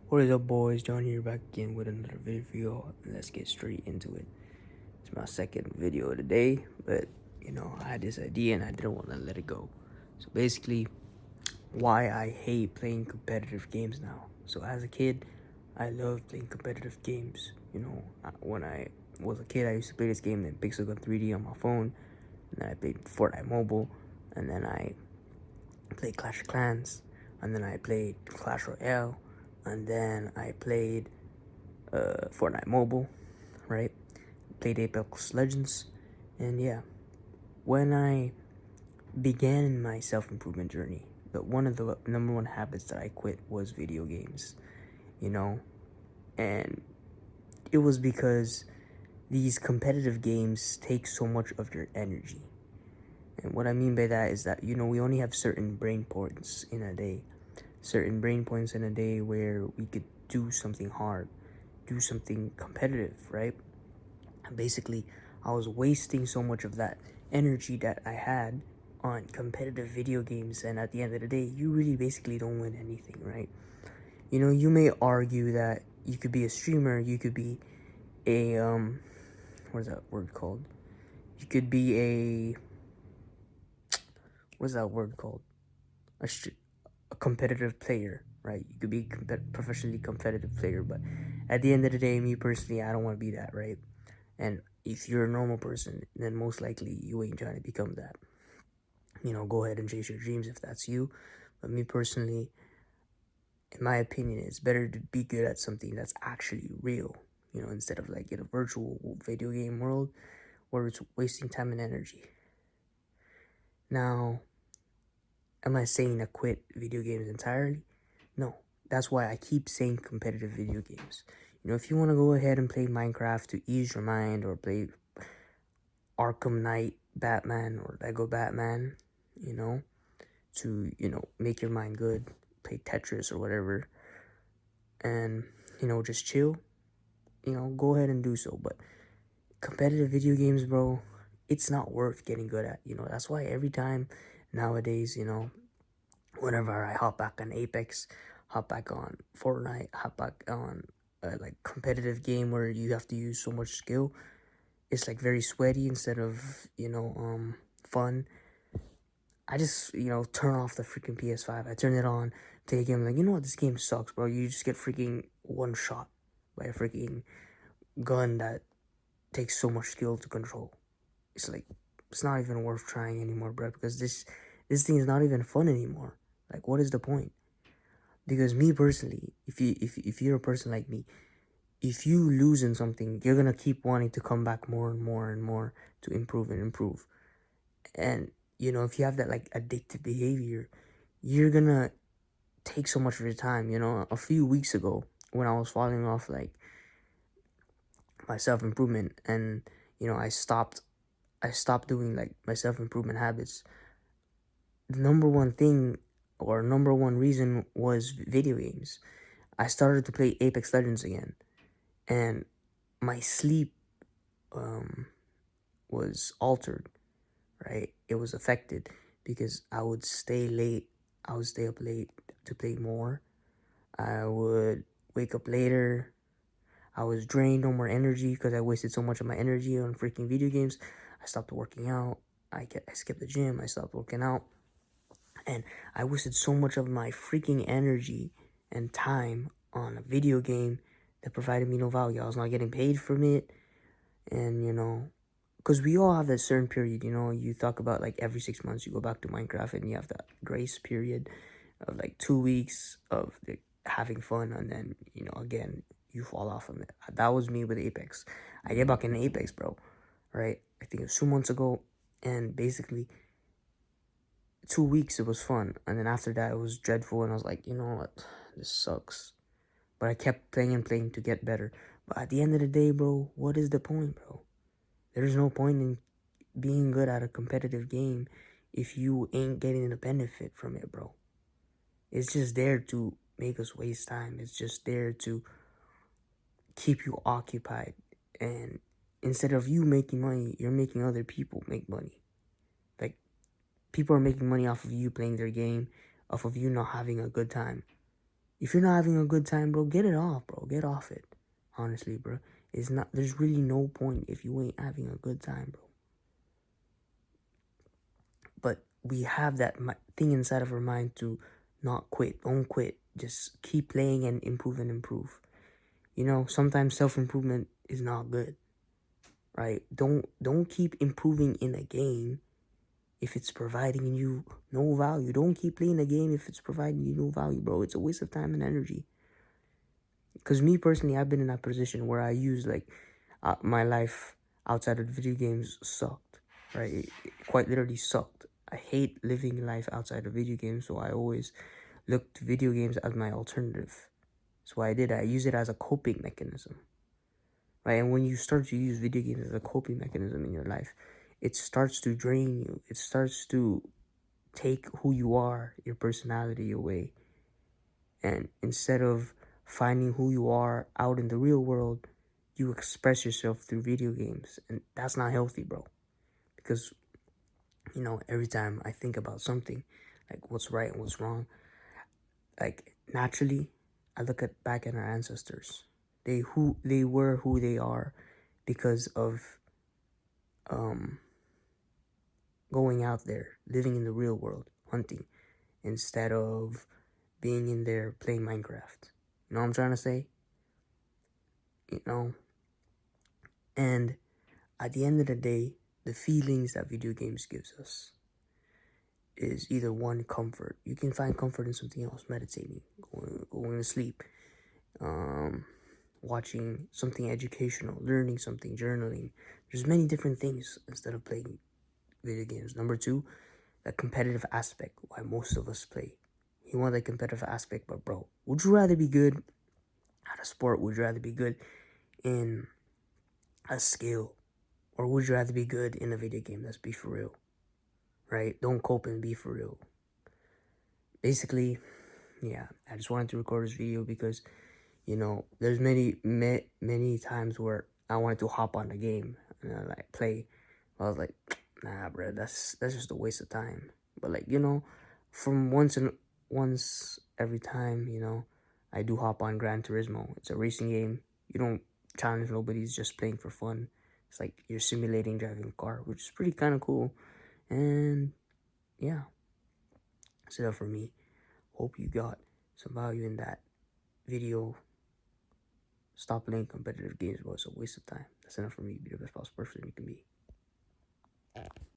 What is up, boys? John here, back again with another video. Let's get straight into it. It's my second video of the day, but I had this idea and I didn't want to let it go. So basically, why I hate playing competitive games now. So as a kid, I loved playing competitive games. When I was a kid, I used to play this game named Pixel Gun 3D on my phone, and then I played Fortnite Mobile, and then I played Clash of Clans, and then I played Clash Royale, and then I played Fortnite Mobile, right? Played Apex Legends, and yeah, when I began my self-improvement journey, one of the number one habits that I quit was video games, you know, and it was because these competitive games take so much of your energy. And what I mean by that is that, we only have certain brain points in a day. Certain brain points in a day where we could do something hard, do something competitive, right? And basically, I was wasting so much of that energy that I had on competitive video games, and at the end of the day, you really basically don't win anything, right? You may argue that you could be a streamer, you could be a, what is that word called? You could be what is that word called? A, a competitive player, right? You could be professionally competitive player, but at the end of the day, me personally, I don't want to be that, right? And if you're a normal person, then most likely you ain't trying to become that. Go ahead and chase your dreams if that's you. But me personally, in my opinion, it's better to be good at something that's actually real, instead of like in a virtual video game world where it's wasting time and energy. Now, am I saying to quit video games entirely? No. That's why I keep saying competitive video games. If you want to go ahead and play Minecraft to ease your mind, or play Arkham Knight Batman or Lego Batman, to, make your mind good, play Tetris or whatever, and, just chill, go ahead and do so. But competitive video games, bro, it's not worth getting good at. That's why every time nowadays, whenever I hop back on Apex, hop back on Fortnite, hop back on a like competitive game where you have to use so much skill, it's like very sweaty instead of fun. I just turn off the freaking PS5. I turn it on, take a game. Like, what, this game sucks, bro. You just get freaking one shot by a freaking gun that takes so much skill to control. It's like, it's not even worth trying anymore, bro. Because this thing is not even fun anymore. Like, what is the point? Because me personally, if you're a person like me, if you lose in something, you're gonna keep wanting to come back more and more and more to improve and improve. And if you have that like addictive behavior, you're gonna take so much of your time. A few weeks ago, when I was falling off like my self-improvement, and I stopped doing like my self-improvement habits, the number one thing or number one reason was video games. I started to play Apex Legends again, and my sleep was altered, right? It was affected because I would stay late. I would stay up late to play more. I would wake up later. I was drained, no more energy because I wasted so much of my energy on freaking video games. I stopped working out. I skipped the gym. I stopped working out. And I wasted so much of my freaking energy and time on a video game that provided me no value. I was not getting paid from it. And, because we all have that certain period, you talk about like every 6 months you go back to Minecraft and you have that grace period of like 2 weeks of having fun, and then, again, you fall off from it. That was me with Apex. I get back in Apex, bro, right? I think it was 2 months ago, and basically 2 weeks it was fun, and then after that it was dreadful, and I was like, you know what, this sucks. But I kept playing and playing to get better. But at the end of the day, bro, what is the point, bro? There's no point in being good at a competitive game if you ain't getting the benefit from it, bro. It's just there to make us waste time. It's just there to keep you occupied. And instead of you making money, you're making other people make money. Like, people are making money off of you playing their game, off of you not having a good time. If you're not having a good time, bro, get it off, bro. Get off it. Honestly, bro. It's not, there's really no point if you ain't having a good time, bro. But we have that thing inside of our mind to not quit. Don't quit. Just keep playing and improve and improve. You know, sometimes self-improvement is not good, right? Don't keep improving in a game if it's providing you no value. Don't keep playing a game if it's providing you no value, bro. It's a waste of time and energy. Because me personally, I've been in that position where I use like my life outside of the video games sucked, right? It quite literally sucked. I hate living life outside of video games, so I always looked to video games as my alternative. That's why I did. I use it as a coping mechanism, right? And when you start to use video games as a coping mechanism in your life, it starts to drain you. It starts to take who you are, your personality away. And instead of finding who you are out in the real world, you express yourself through video games. And that's not healthy, bro. Because, you know, every time I think about something, like what's right and what's wrong, like naturally, I look back at our ancestors. They were who they are because of going out there, living in the real world, hunting, instead of being in there playing Minecraft. You know what I'm trying to say? You know? And at the end of the day, the feelings that video games gives us is either one, comfort. You can find comfort in something else, meditating, going to sleep, watching something educational, learning something, journaling. There's many different things instead of playing video games. Number two, the competitive aspect, why most of us play. You want the competitive aspect, but bro, would you rather be good at a sport? Would you rather be good in a skill? Or would you rather be good in a video game? Let's be for real, right? Don't cope and be for real. Basically, yeah, I just wanted to record this video because, you know, there's many times where I wanted to hop on the game and like play. I was like, nah, bro, that's just a waste of time. But like, you know, from once every time, you know, I do hop on Gran Turismo. It's a racing game. You don't challenge nobody. It's just playing for fun. It's like you're simulating driving a car, which is pretty kind of cool. And yeah, that's enough for me. Hope you got some value in that video. Stop playing competitive games, bro. It's a waste of time. That's enough for me. Be the best possible person you can be.